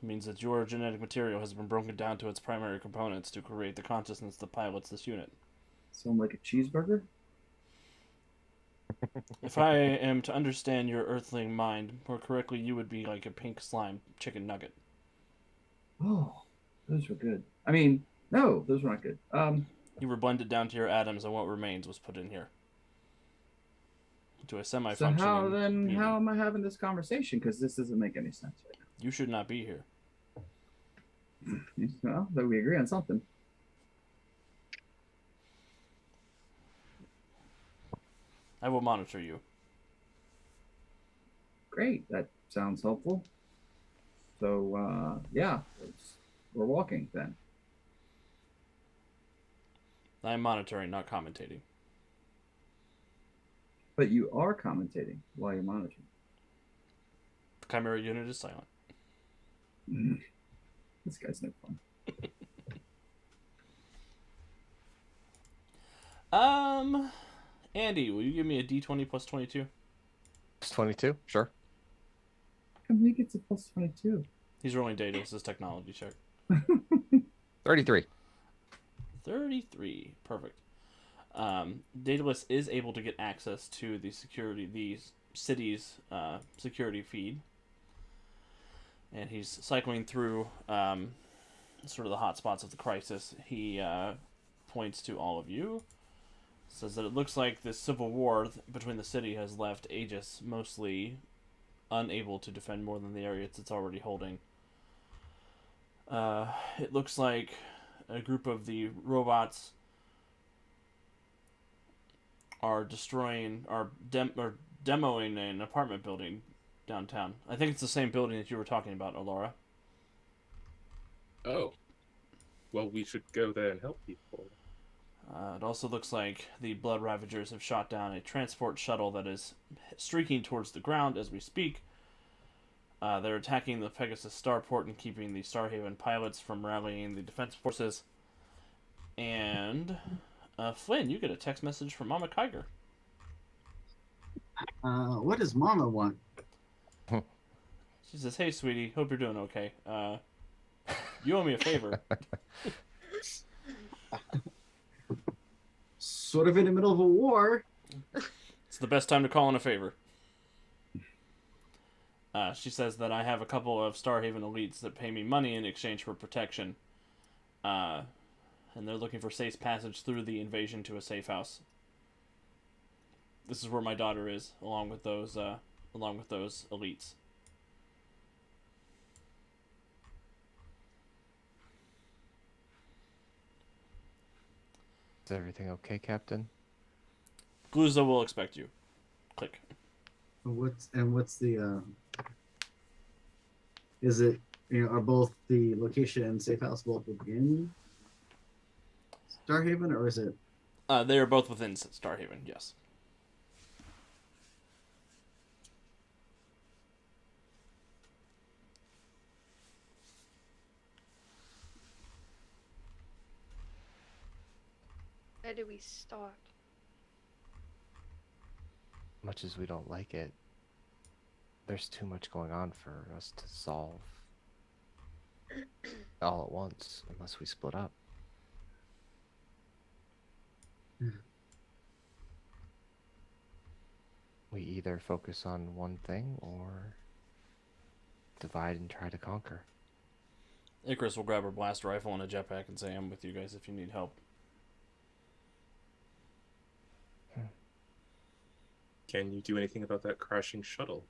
It means that your genetic material has been broken down to its primary components to create the consciousness that pilots this unit. So I'm like a cheeseburger? If I am to understand your earthling mind more correctly, you would be like a pink slime chicken nugget. Oh, those were good. I mean, no, those were not good. You were blended down to your atoms, and what remains was put in here. To a So semi-functioning how am I having this conversation? Because this doesn't make any sense right You should not be here. now. Well, then we agree on something. I will monitor you. Great, that sounds helpful. So yeah, we're walking then. I am monitoring, not commentating. But you are commentating while you're monitoring. The Chimera unit is silent. This guy's no fun. Andy, will you give me a D20 plus 22? It's 22, sure. How come he gets a plus 22? He's rolling Daedalus' technology check. 33. 33. Perfect. Daedalus is able to get access to the city's security feed. And he's cycling through sort of the hot spots of the crisis. He points to all of you. Says that it looks like this civil war between the city has left Aegis mostly unable to defend more than the areas it's already holding. It looks like a group of the robots are demoing an apartment building downtown. I think it's the same building that you were talking about, Alora. Oh. Well, we should go there and help people. It also looks like the Blood Ravagers have shot down a transport shuttle that is streaking towards the ground as we speak. They're attacking the Pegasus starport and keeping the Starhaven pilots from rallying the defense forces. And Flynn, you get a text message from Mama Kiger. What does Mama want? She says, "Hey, sweetie, hope you're doing okay. You owe me a favor." Sort of in the middle of a war. It's the best time to call in a favor. She says that I have a couple of Starhaven elites that pay me money in exchange for protection. And they're looking for safe passage through the invasion to a safe house. This is where my daughter is, along with those elites. Is everything okay, Captain? Gluza will expect you. Click. What's the is it, are both the location and safe house both within Starhaven, or is it? They are both within Starhaven, yes. Where do we start? Much as we don't like it, there's too much going on for us to solve all at once unless we split up. We either focus on one thing or divide and try to conquer. Icarus will grab her blast rifle and a jetpack and say, "I'm with you guys if you need help." Can you do anything about that crashing shuttle?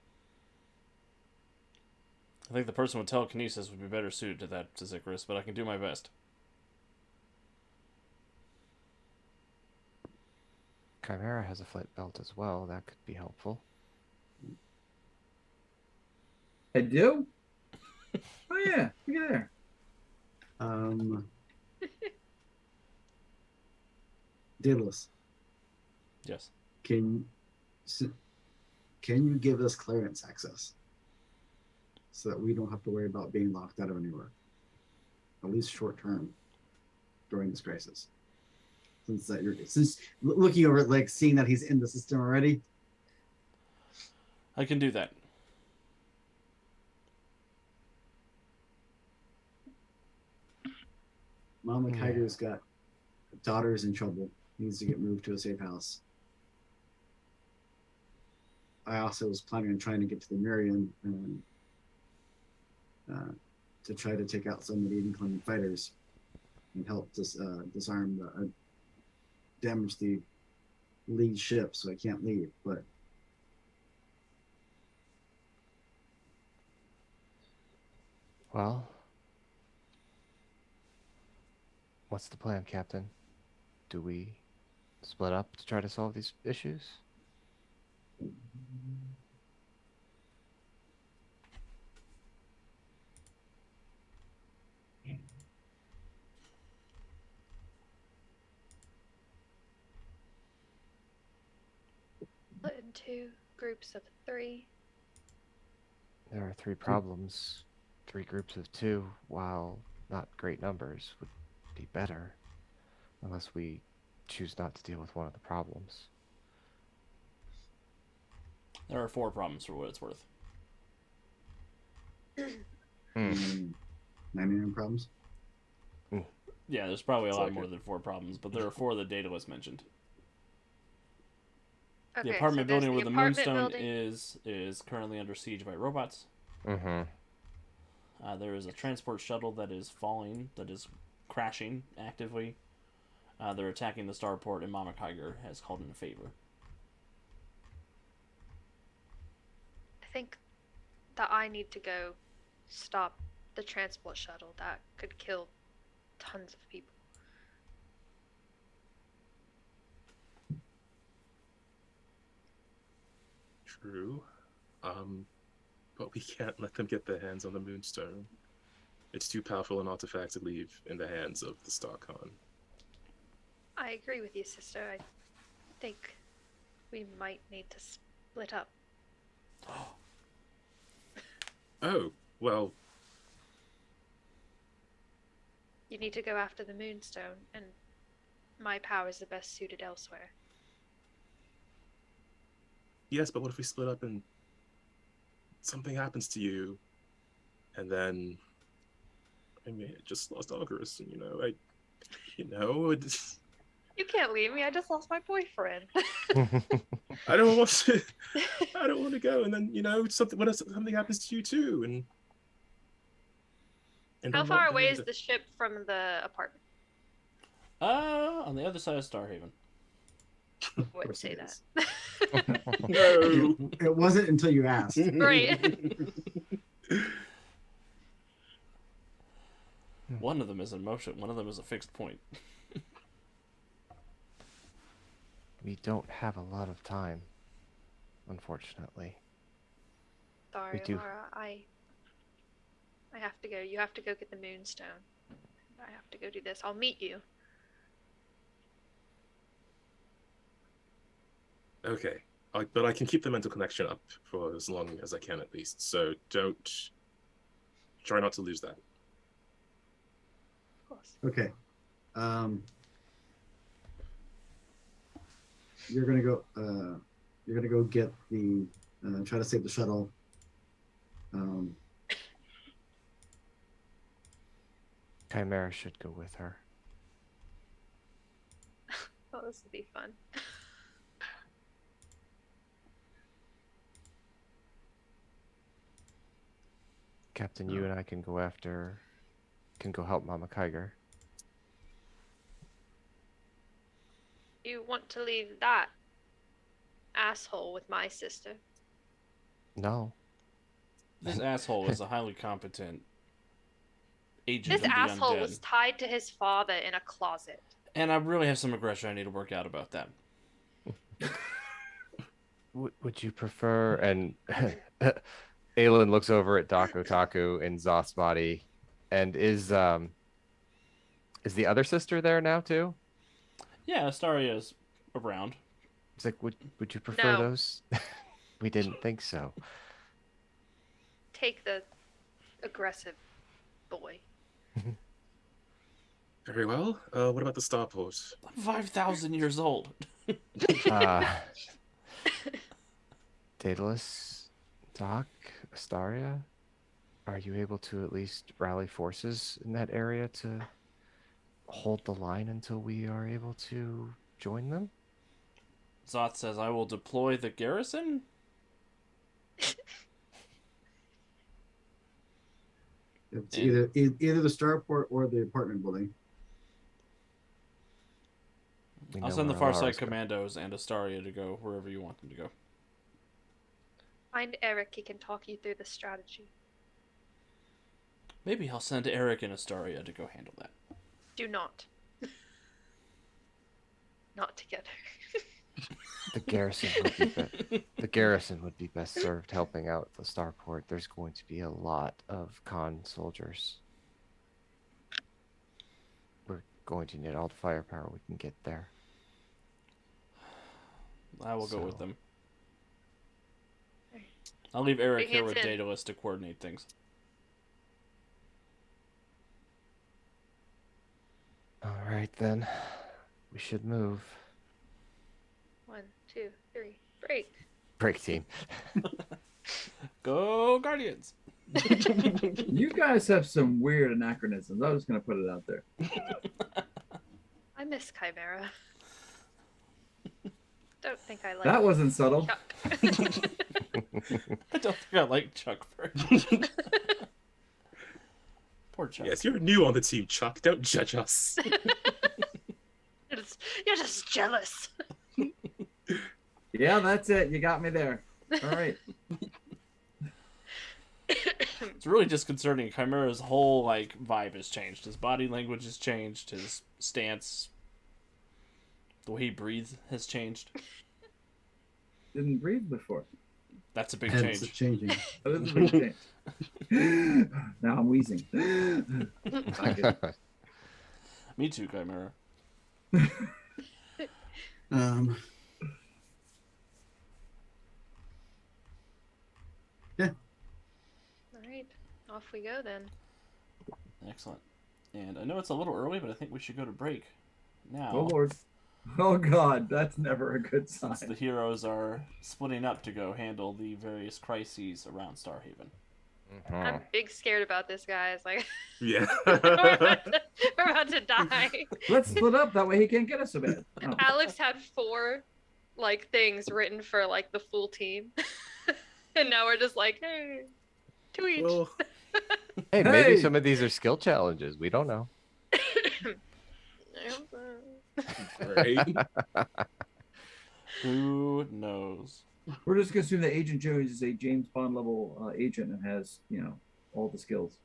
I think the person with telekinesis would be better suited to that, says Icarus, but I can do my best. Chimera has a flint belt as well. That could be helpful. I do? Oh yeah, look at there. Daedalus, Yes. can can you give us clearance access so that we don't have to worry about being locked out of anywhere, at least short term during this crisis? Since looking over it, like seeing that he's in the system already. I can do that. Mama Kiger's got daughters in trouble. Needs to get moved to a safe house. I also was planning on trying to get to the Miriam and to try to take out some of the incoming fighters and help disarm damage the lead ship so I can't leave. But Well, what's the plan, Captain? Do we split up to try to solve these issues? Split into groups of 3. There are 3 problems. 3 groups of 2, while not great numbers, would be better. Unless we choose not to deal with one of the problems. There are 4 problems for what it's worth. 99 problems. Yeah, there's probably a It's lot like more it. than 4 problems, but there are 4 that Daedalus mentioned. Okay, The apartment so there's building where the the apartment Moonstone building. is currently under siege by robots. Mm-hmm. There is a transport shuttle that is crashing actively. They're attacking the starport, and Mama Kiger has called in a favor. I think that I need to go stop the transport shuttle. That could kill tons of people. True. But we can't let them get their hands on the Moonstone. It's too powerful an artifact to leave in the hands of the StarCon. I agree with you, sister. I think we might need to split up. Oh, well, You need to go after the Moonstone, and my powers are best suited elsewhere. yes, but what if we split up and something happens to you, and then I mean, I just lost August, and it's, You can't leave me. I just lost my boyfriend. I don't want to, I don't want to go, and then what if something happens to you too, and How I'm far not away there is to- the ship from the apartment? On the other side of Starhaven. Wouldn't course say it that. No. It wasn't until you asked. Right. One of them is in motion. One of them is a fixed point. We don't have a lot of time, unfortunately. Sorry, We do. Laura. I have to go. You have to go get the Moonstone. I have to go do this. I'll meet you. Okay, but I can keep the mental connection up for as long as I can at least. So try not to lose that. Of course. Okay. You're gonna go. You're gonna go get the. Try to save the shuttle. Chimera should go with her. Oh, this will be fun. Captain, you and I can go help Mama Kiger. You want to leave that asshole with my sister? No. This asshole is a highly competent agent This of the asshole undead. was tied to his father in a closet. And I really have some aggression I need to work out about that. Would you prefer? And Aelin looks over at Daku Taku in Zoth's body, and is the other sister there now too? Yeah, Astaria's around. It's like, would you prefer No. those? We didn't think so. Take the aggressive boy. Very well. What about the starport? I'm 5,000 years old. Daedalus, Doc, Astaria, are you able to at least rally forces in that area to hold the line until we are able to join them? Zoth says, I will deploy the garrison? It's either the starport or the apartment building. We I'll know send the where Farside Alara's Commandos and Astaria to go wherever you want them to go. Find Eric. He can talk you through the strategy. Maybe I'll send Eric and Astaria to go handle that. Do not. Not together. The garrison the garrison would be best served helping out the starport. There's going to be a lot of Khan soldiers. We're going to need all the firepower we can get there. I will go with So- them. I'll leave Eric Big here hands with in. Daedalus to coordinate things. All right, then. We should move. 1, 2, 3. Break. Break team. Go Guardians! You guys have some weird anachronisms. I was gonna put it out there. I miss Chimera. Don't think I like That wasn't subtle. Chuck. I don't think I like Chuck very much. Poor Chuck. Yes, you're new on the team, Chuck. Don't judge us. You're just jealous. Yeah, that's it. You got me there. All right. It's really disconcerting. Chimera's whole vibe has changed. His body language has changed. His stance, the way he breathes has changed. Didn't breathe before. That's a big Hence change. it's changing. That is a big change. Now I'm wheezing. Me too, Chimera. All right, off we go then. Excellent. And I know it's a little early, but I think we should go to break now. Oh Lord. Oh God, that's never a good sign. Since the heroes are splitting up to go handle the various crises around Starhaven. I'm big scared about this, guys. Like, Yeah. we're about to die. Let's split up. That way he can't get us so bad. Oh. Alex had 4 things written for the full team, and now we're just like, hey, 2 each. Well, Hey, maybe Hey! some of these are skill challenges. We don't know. right. Who knows? We're just gonna assume that Agent Jones is a James Bond level agent and has, all the skills.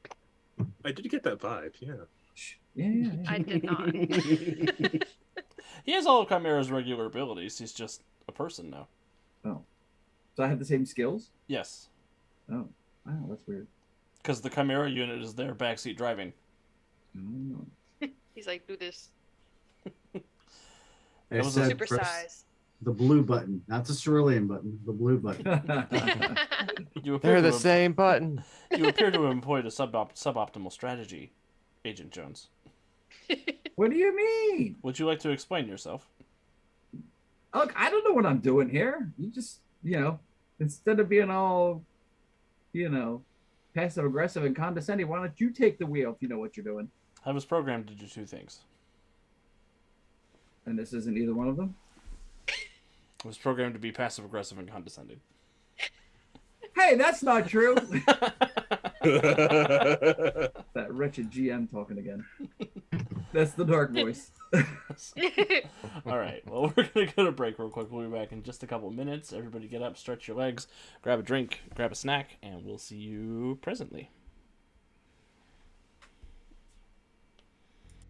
I did get that vibe, yeah. Yeah. I did not. He has all of Chimera's regular abilities. He's just a person now. Oh. So I have the same skills? Yes. Oh. Wow, that's weird. Because the Chimera unit is there backseat driving. Oh. He's like, do this. I was a said Super press size. the blue button, not the cerulean button, the blue button. You appear They're to the same button. You appear to have employed a suboptimal strategy, Agent Jones. What do you mean? Would you like to explain yourself? Look, I don't know what I'm doing here. You just, instead of being all, passive aggressive and condescending, why don't you take the wheel if you know what you're doing? I was programmed to do 2 things. And this isn't either one of them? I was programmed to be passive aggressive and condescending. Hey, that's not true. Yeah. That wretched GM talking again. That's the dark voice. All right. Well, we're going to go to break real quick. We'll be back in just a couple of minutes. Everybody get up, stretch your legs, grab a drink, grab a snack, and we'll see you presently.